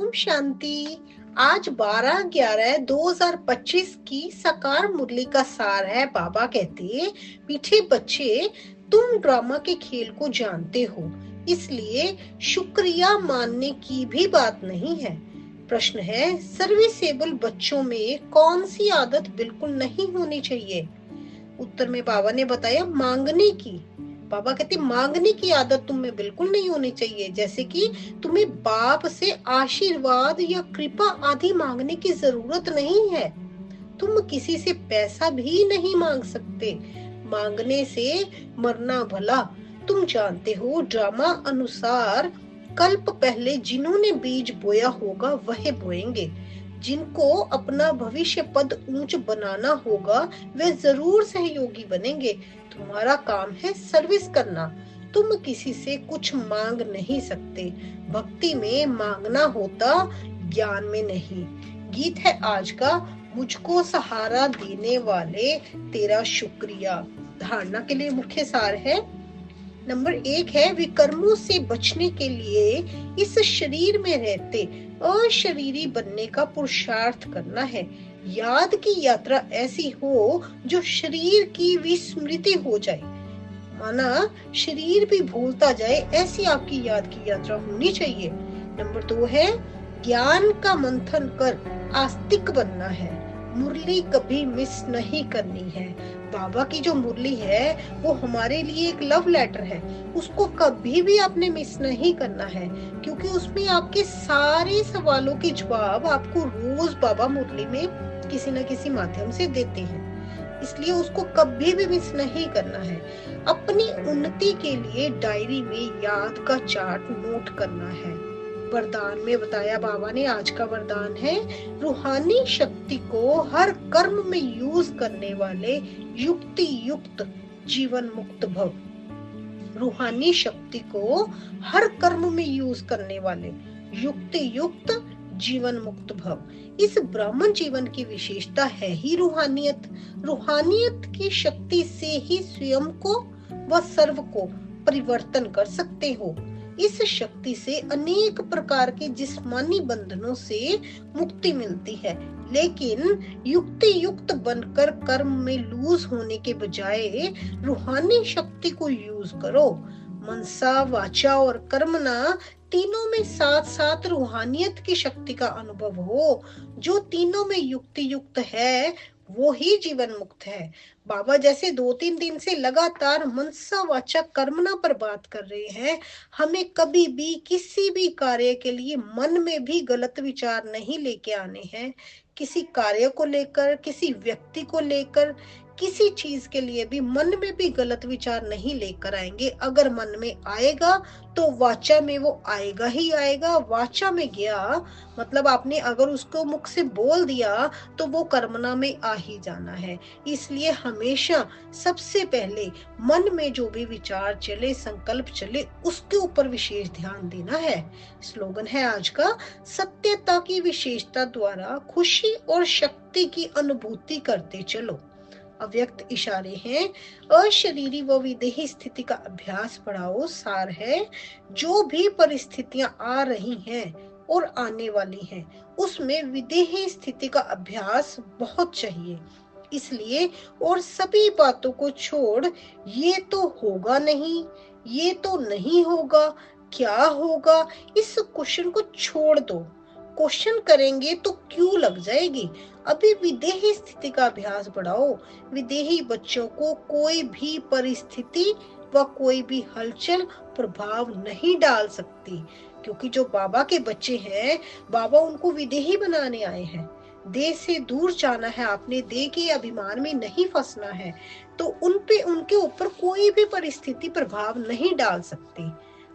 ओम शांति। आज 12/11/2025 की साकार मुरली का सार है। बाबा कहते, मीठे बच्चे, तुम ड्रामा के खेल को जानते हो, इसलिए शुक्रिया मानने की भी बात नहीं है। प्रश्न है, सर्विसेबल बच्चों में कौन सी आदत बिल्कुल नहीं होनी चाहिए? उत्तर में बाबा ने बताया, मांगने की। बाबा कहते, मांगने की आदत तुम में बिल्कुल नहीं होनी चाहिए। जैसे कि तुम्हें बाप से आशीर्वाद या कृपा आदि मांगने की जरूरत नहीं है। तुम किसी से पैसा भी नहीं मांग सकते। मांगने से मरना भला। तुम जानते हो, ड्रामा अनुसार कल्प पहले जिन्होंने बीज बोया होगा वह बोएंगे। जिनको अपना भविष्य पद ऊंच बनाना होगा वे जरूर सहयोगी बनेंगे। तुम्हारा काम है सर्विस करना। तुम किसी से कुछ मांग नहीं सकते। भक्ति में मांगना होता, ज्ञान में नहीं। गीत है आज का, मुझको सहारा देने वाले तेरा शुक्रिया। धारणा के लिए मुख्य सार है। नंबर 1 है, विकर्मों से बचने के लिए इस शरीर में रहते अशरीरी बनने का पुरुषार्थ करना है। याद की यात्रा ऐसी हो जो शरीर की विस्मृति हो जाए, माना शरीर भी भूलता जाए, ऐसी आपकी याद की यात्रा होनी चाहिए। नंबर 2 है, ज्ञान का मंथन कर आस्तिक बनना है। मुरली कभी मिस नहीं करनी है। बाबा की जो मुरली है वो हमारे लिए एक लव लेटर है। उसको कभी भी आपने मिस नहीं करना है, क्योंकि उसमें आपके सारे सवालों के जवाब आपको रोज बाबा मुरली में किसी न किसी माध्यम से देते हैं। इसलिए उसको कभी भी मिस नहीं करना है। अपनी उन्नति के लिए डायरी में याद का चार्ट नोट करना है। वरदान में बताया बाबा ने, आज का वरदान है, रूहानी शक्ति को हर कर्म में यूज करने वाले युक्ति युक्त जीवन मुक्त भव। रूहानी शक्ति को हर कर्म में यूज करने वाले युक्ति युक्त जीवन मुक्त भव। इस ब्राह्मण जीवन की विशेषता है ही रूहानियत। रूहानियत की शक्ति से ही स्वयं को व सर्व को परिवर्तन कर सकते हो। इस शक्ति से अनेक प्रकार के जिस्मानी बंधनों से मुक्ति मिलती है, लेकिन युक्ति युक्त बनकर कर्म में लूज होने के बजाय रूहानी शक्ति को यूज करो। मनसा, वाचा और कर्मना तीनों में साथ साथ रूहानियत की शक्ति का अनुभव हो। जो तीनों में युक्ति युक्त है वो ही जीवन मुक्त है। बाबा जैसे 2-3 दिन से लगातार मनसा वाचा कर्मणा पर बात कर रहे हैं। हमें कभी भी किसी भी कार्य के लिए मन में भी गलत विचार नहीं लेके आने हैं। किसी कार्य को लेकर, किसी व्यक्ति को लेकर, किसी चीज के लिए भी मन में भी गलत विचार नहीं लेकर आएंगे। अगर मन में आएगा तो वाचा में वो आएगा ही आएगा। वाचा में गया मतलब आपने अगर उसको मुख से बोल दिया तो वो कर्मणा में आ ही जाना है। इसलिए हमेशा सबसे पहले मन में जो भी विचार चले, संकल्प चले, उसके ऊपर विशेष ध्यान देना है। स्लोगन है आज का, सत्यता की विशेषता द्वारा खुशी और शक्ति की अनुभूति करते चलो। अव्यक्त इशारे हैं, अशरीरी व विदेही स्थिति का अभ्यास बढ़ाओ। सार है, जो भी परिस्थितियां आ रही हैं और आने वाली हैं, उसमें विदेही स्थिति का अभ्यास बहुत चाहिए। इसलिए और सभी बातों को छोड़, ये तो होगा नहीं, ये तो नहीं होगा, क्या होगा, इस क्वेश्चन को छोड़ दो। क्वेश्चन करेंगे तो क्यों लग जाएगी। अभी विदेही स्थिति का अभ्यास बढ़ाओ। विदेही बच्चों को कोई भी परिस्थिति व कोई भी हलचल प्रभाव नहीं डाल सकती, क्योंकि जो बाबा के बच्चे हैं, बाबा उनको विदेही बनाने आए हैं। देह से दूर जाना है आपने, देह के अभिमान में नहीं फंसना है, तो उनके ऊपर कोई भी परिस्थिति प्रभाव नहीं डाल सकती।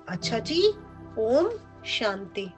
अच्छा जी, ओम शांति।